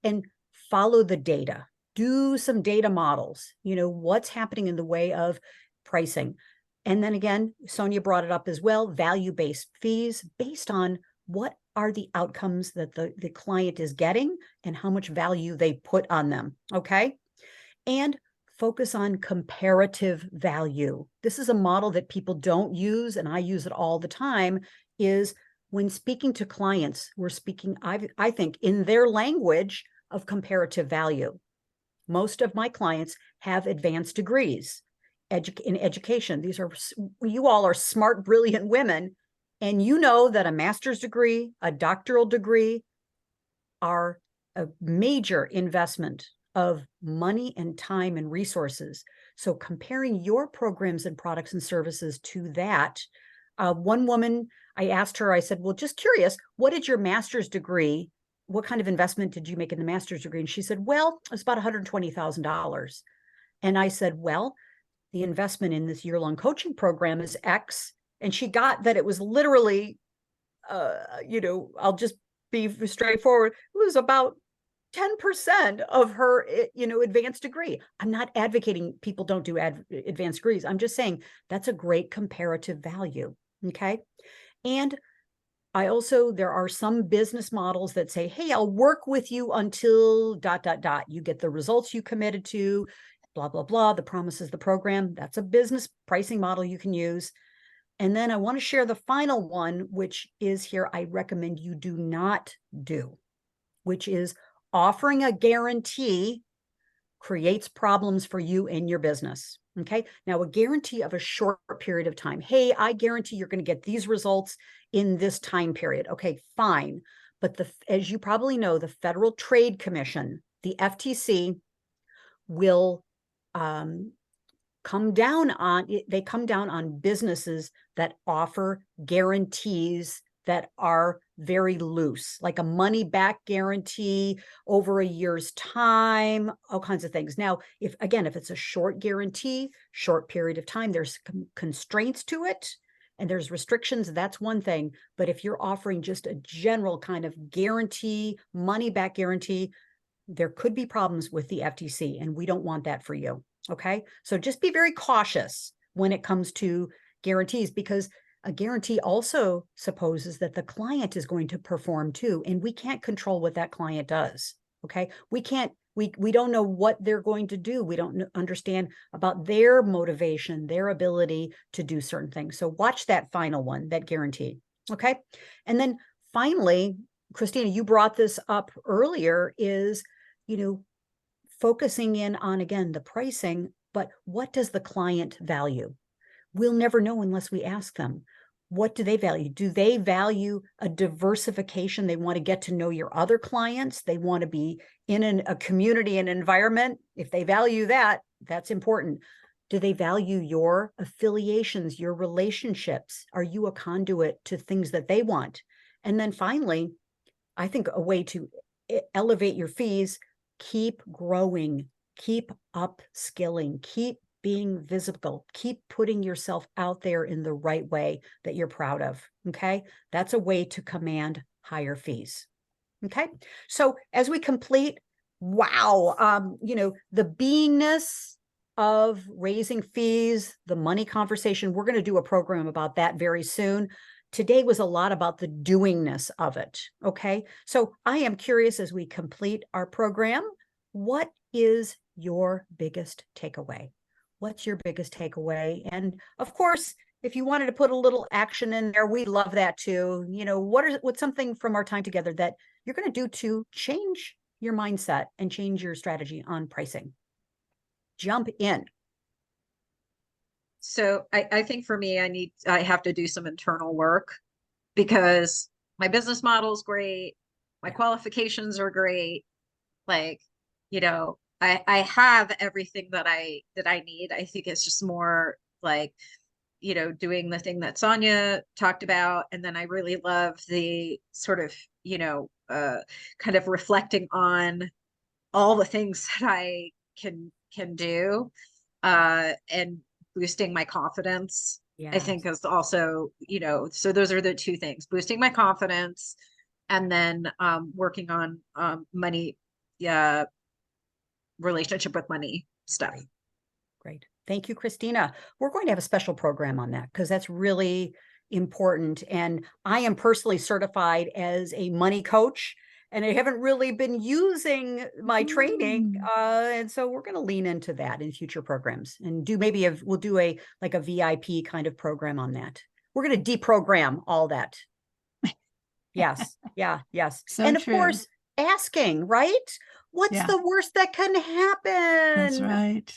and follow the data. Do some data models, what's happening in the way of pricing. And then again, Sonia brought it up as well, value-based fees based on what are the outcomes that the client is getting and how much value they put on them, okay? And focus on comparative value. This is a model that people don't use, and I use it all the time, is when speaking to clients, we're speaking, I think, in their language of comparative value. Most of my clients have advanced degrees in education. You all are smart, brilliant women, and you know that a master's degree, a doctoral degree are a major investment of money and time and resources. So comparing your programs and products and services to that, one woman, I asked her, I said, well, just curious, what did your master's degree, what kind of investment did you make in the master's degree? And she said, well, it's about $120,000. And I said, well, the investment in this year-long coaching program is X. And she got that it was literally, I'll just be straightforward, it was about 10% of her, advanced degree. I'm not advocating people don't do advanced degrees. I'm just saying that's a great comparative value, okay? And there are some business models that say, hey, I'll work with you until ... You get the results you committed to, blah, blah, blah. The promise is the program. That's a business pricing model you can use. And then I want to share the final one, which is here, I recommend you do not do, which is offering a guarantee creates problems for you and your business. Okay. Now, a guarantee of a short period of time. Hey, I guarantee you're going to get these results in this time period. Okay, fine. But as you probably know, the Federal Trade Commission, the FTC, will come down on businesses that offer guarantees that are very loose, like a money back guarantee over a year's time, all kinds of things. Now, if it's a short guarantee, short period of time, there's constraints to it and there's restrictions, that's one thing. But if you're offering just a general kind of guarantee, money back guarantee, there could be problems with the FTC, and we don't want that for you. Okay, so just be very cautious when it comes to guarantees, because a guarantee also supposes that the client is going to perform too, and we can't control what that client does. Okay, we don't know what they're going to do. We don't understand about their motivation, their ability to do certain things. So watch that final one, that guarantee. Okay, and then finally, Christina, you brought this up earlier, is, focusing in on, again, the pricing, but what does the client value? We'll never know unless we ask them. What do they value? Do they value a diversification? They want to get to know your other clients. They want to be in a community and environment. If they value that, that's important. Do they value your affiliations, your relationships? Are you a conduit to things that they want? And then finally, I think a way to elevate your fees, keep growing, keep upskilling, keep being visible, keep putting yourself out there in the right way that you're proud of. Okay. That's a way to command higher fees. Okay. So as we complete, wow, the beingness of raising fees, the money conversation, we're going to do a program about that very soon. Today was a lot about the doingness of it. Okay. So I am curious, as we complete our program, what is your biggest takeaway? What's your biggest takeaway? And of course, if you wanted to put a little action in there, we love that too. What's something from our time together that you're going to do to change your mindset and change your strategy on pricing? Jump in. So I think for me, I have to do some internal work, because my business model is great. My qualifications are great. Like, I have everything that I need. I think it's just more like, doing the thing that Sonia talked about. And then I really love the sort of, kind of reflecting on all the things that I can do, and boosting my confidence. I think is also, so those are the two things: boosting my confidence, and then working on money, relationship with money stuff. Great. Thank you, Christina. We're going to have a special program on that because that's really important. And I am personally certified as a money coach, and I haven't really been using my training. And so we're going to lean into that in future programs and we'll do a VIP kind of program on that. We're going to deprogram all that. Yes. Yeah. Yes. So and of true. course, asking, right? What's the worst that can happen? That's right.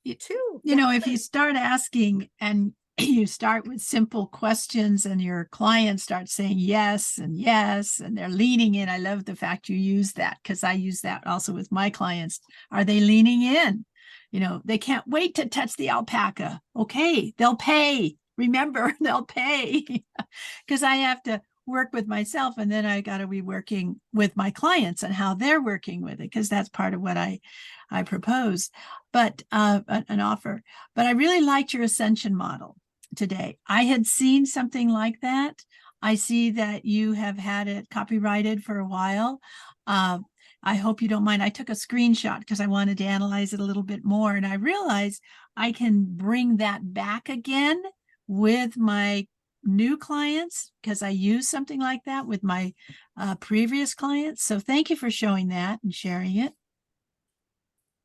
If you start asking and you start with simple questions and your clients start saying yes, and they're leaning in. I love the fact you use that, because I use that also with my clients. Are they leaning in? They can't wait to touch the alpaca. Okay, they'll pay. Remember, they'll pay, because I have to work with myself, and then I got to be working with my clients and how they're working with it, because that's part of what I propose, but an offer. But I really liked your ascension model today. I had seen something like that. I see that you have had it copyrighted for a while. I hope you don't mind. I took a screenshot because I wanted to analyze it a little bit more, and I realized I can bring that back again with my new clients, because I use something like that with my previous clients. So thank you for showing that and sharing it.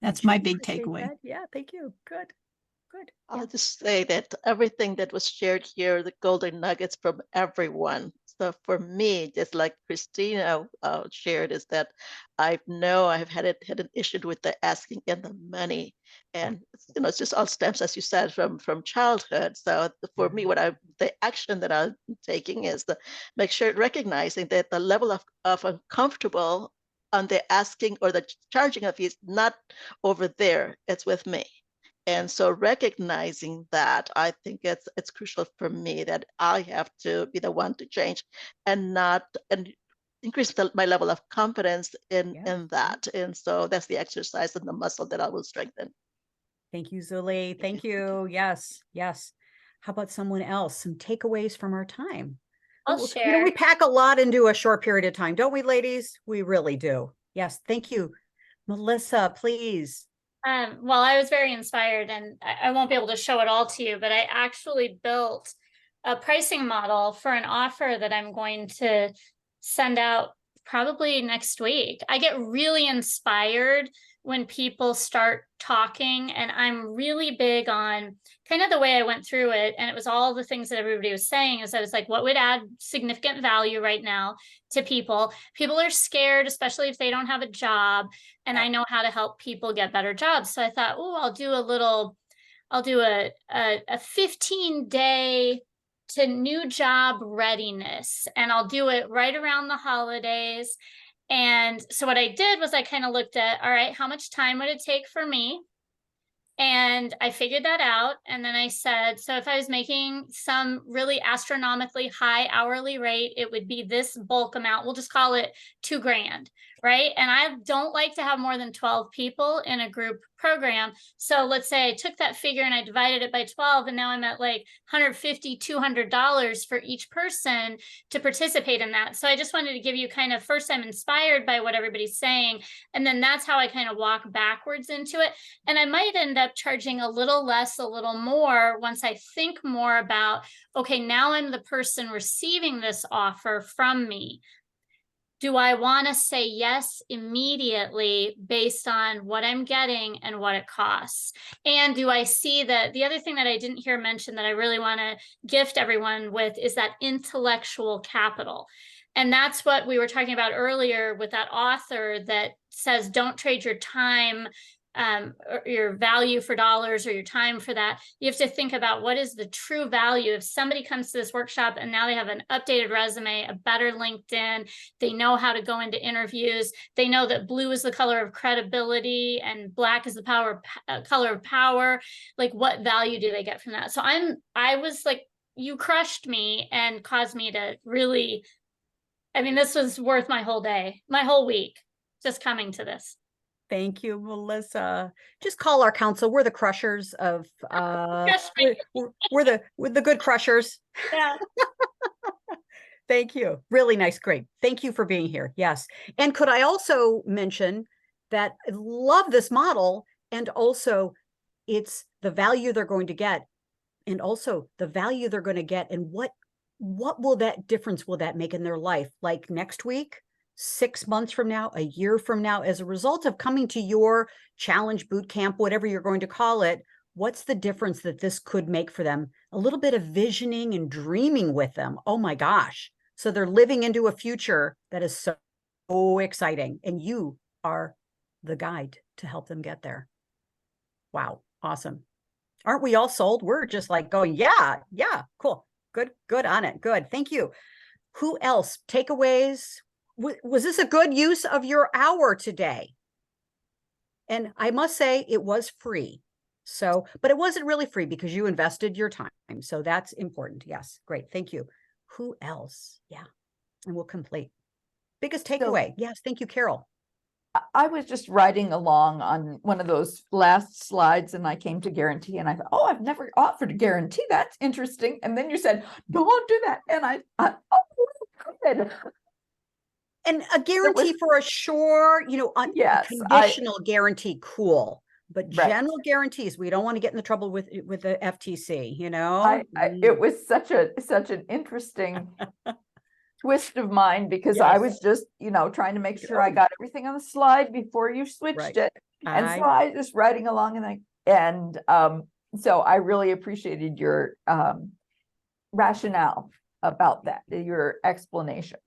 That's my big takeaway. That. Yeah, thank you. Good. I'll just say that everything that was shared here, the golden nuggets from everyone. So for me, just like Christina shared, is that I've had an issue with the asking and the money, and it's just all stems, as you said, from childhood. So for me, the action that I'm taking is to make sure recognizing that the level of uncomfortable on the asking or the charging of is not over there; it's with me. And so recognizing that, I think it's crucial for me that I have to be the one to change and increase my level of confidence in that. And so that's the exercise and the muscle that I will strengthen. Thank you, Zuli. Thank you. Yes. How about someone else? Some takeaways from our time. I'll share. We pack a lot into a short period of time, don't we, ladies? We really do. Yes. Thank you. Melissa, please. Well, I was very inspired, and I won't be able to show it all to you, but I actually built a pricing model for an offer that I'm going to send out probably next week. I get really inspired when people start talking, and I'm really big on kind of the way I went through it. And it was all the things that everybody was saying is I was like, what would add significant value right now to people? People are scared, especially if they don't have a job. And I know how to help people get better jobs. So I thought, oh, I'll do a 15-day to new job readiness, and I'll do it right around the holidays. And so what I did was I kind of looked at, all right, how much time would it take for me? And I figured that out. And then I said, so if I was making some really astronomically high hourly rate, it would be this bulk amount. We'll just call it $2,000, right? And I don't like to have more than 12 people in a group program. So let's say I took that figure and I divided it by 12, and now I'm at like $150, $200 for each person to participate in that. So I just wanted to give you kind of, first, I'm inspired by what everybody's saying. And then that's how I kind of walk backwards into it. And I might end up charging a little less, a little more once I think more about, okay, now I'm the person receiving this offer from me. Do I want to say yes immediately based on what I'm getting and what it costs? And do I see that the other thing that I didn't hear mentioned that I really want to gift everyone with is that intellectual capital. And that's what we were talking about earlier with that author that says, don't trade your time, or your value for dollars, or your time for that. You have to think about what is the true value. If somebody comes to this workshop and now they have an updated resume, a better LinkedIn, they know how to go into interviews, they know that blue is the color of credibility and black is the color of power. Like, what value do they get from that? So I was like, you crushed me and caused me to really, I mean, this was worth my whole day, my whole week, just coming to this. Thank you, Melissa. Just call our council. We're the crushers of we're the good crushers. Yeah. Thank you. Really nice. Great. Thank you for being here. Yes. And could I also mention that I love this model, and also it's the value they're going to get, and also the value they're going to get, and what will that difference will that make in their life? Like next week, 6 months from now, a year from now, as a result of coming to your challenge, boot camp, whatever you're going to call it, what's the difference that this could make for them? A little bit of visioning and dreaming with them. Oh my gosh. So they're living into a future that is so exciting. And you are the guide to help them get there. Wow. Awesome. Aren't we all sold? We're just like going, yeah, cool. Good on it. Good. Thank you. Who else? Takeaways? Was this a good use of your hour today? And I must say it was free. So, but it wasn't really free because you invested your time. So that's important. Yes. Great. Thank you. Who else? Yeah. And we'll complete. Biggest takeaway. Yes. Thank you, Carol. I was just writing along on one of those last slides, and I came to guarantee, and I thought, oh, I've never offered a guarantee. That's interesting. And then you said, don't do that. And I oh, good. And a guarantee for a sure, yes, conditional guarantee, cool. But general guarantees, we don't want to get in the trouble with the FTC, It was such an interesting twist of mine, because I was just, trying to make sure I got everything on the slide before you switched it. And so I was just writing along, and so I really appreciated your rationale about that, your explanation.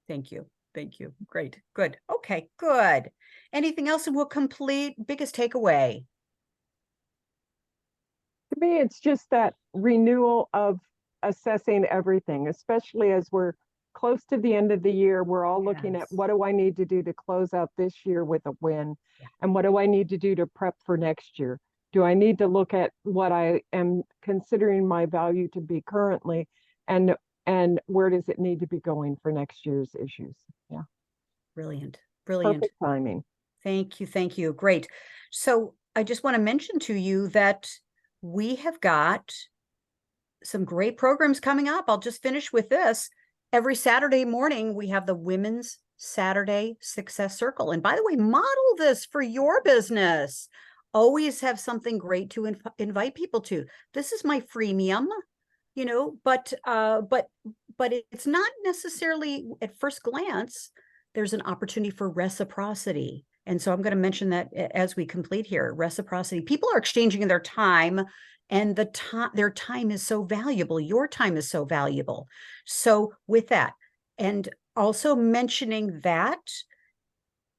Thank you. Thank you. Great. Good. Okay, good. Anything else, and we'll complete? Biggest takeaway? To me, it's just that renewal of assessing everything, especially as we're close to the end of the year. We're all looking at, what do I need to do to close out this year with a win? And what do I need to do to prep for next year? Do I need to look at what I am considering my value to be currently, and where does it need to be going for next year's issues? Yeah. Brilliant. Perfect timing. Thank you. Thank you. Great. So I just want to mention to you that we have got some great programs coming up. I'll just finish with this. Every Saturday morning, we have the Women's Saturday Success Circle. And by the way, model this for your business. Always have something great to invite people to. This is my freemium. But it's not necessarily at first glance, there's an opportunity for reciprocity. And so I'm going to mention that as we complete here, reciprocity. People are exchanging their time, and their time is so valuable. Your time is so valuable. So with that, and also mentioning that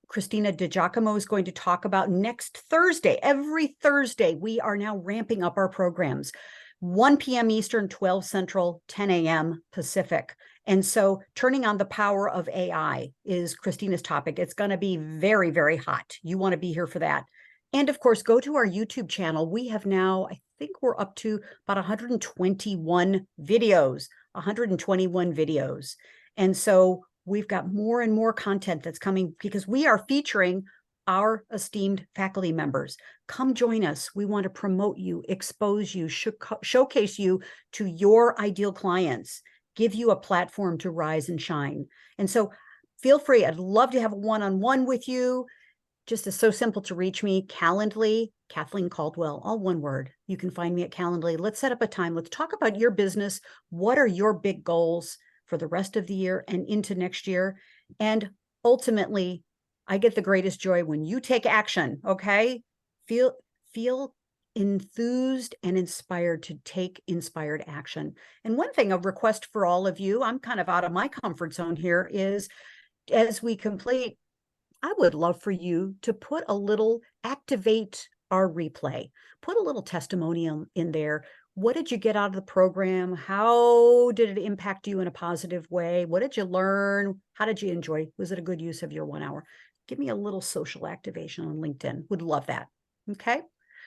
Christina DiGiacomo is going to talk about next Thursday. Every Thursday, we are now ramping up our programs. 1 p.m. Eastern, 12 Central, 10 a.m. Pacific. And so turning on the power of AI is Christina's topic. It's going to be very, very hot. You want to be here for that. And of course, go to our YouTube channel. We have now, I think we're up to about 121 videos, 121 videos. And so we've got more and more content that's coming because we are featuring our esteemed faculty members. Come join us. We want to promote you, expose you, showcase you to your ideal clients, give you a platform to rise and shine. And so feel free. I'd love to have a one-on-one with you. Just is so simple to reach me. Calendly, Kathleen Caldwell, all one word. You can find me at Calendly. Let's set up a time. Let's talk about your business. What are your big goals for the rest of the year and into next year? And ultimately, I get the greatest joy when you take action, okay? Feel enthused and inspired to take inspired action. And one thing, a request for all of you, I'm kind of out of my comfort zone here, is as we complete, I would love for you to activate our replay, put a little testimonial in there. What did you get out of the program? How did it impact you in a positive way? What did you learn? How did you enjoy? Was it a good use of your 1 hour? Give me a little social activation on LinkedIn. Would love that. Okay.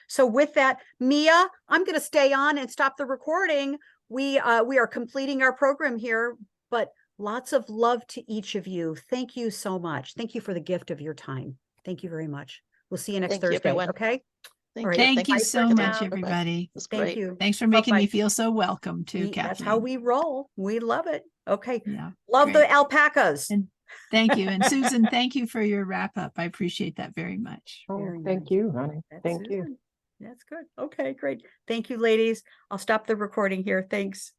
So with that, Mia, I'm going to stay on and stop the recording. We are completing our program here, but lots of love to each of you. Thank you so much. Thank you for the gift of your time. Thank you very much. We'll see you next Thank you, Thursday. everyone. Okay. Thank you. Thank you Bye so for much, now. everybody. Thank you. Thanks for making Bye-bye. me feel so welcome too, Kathleen. That's how we roll. We love it. Okay. Yeah. Love great. the alpacas. And thank you. And Susan, thank you for your wrap up. I appreciate that very much. Oh, Very thank nice. you, honey. That's Thank you. Susan. That's good. Okay, great. Thank you, ladies. I'll stop the recording here. Thanks.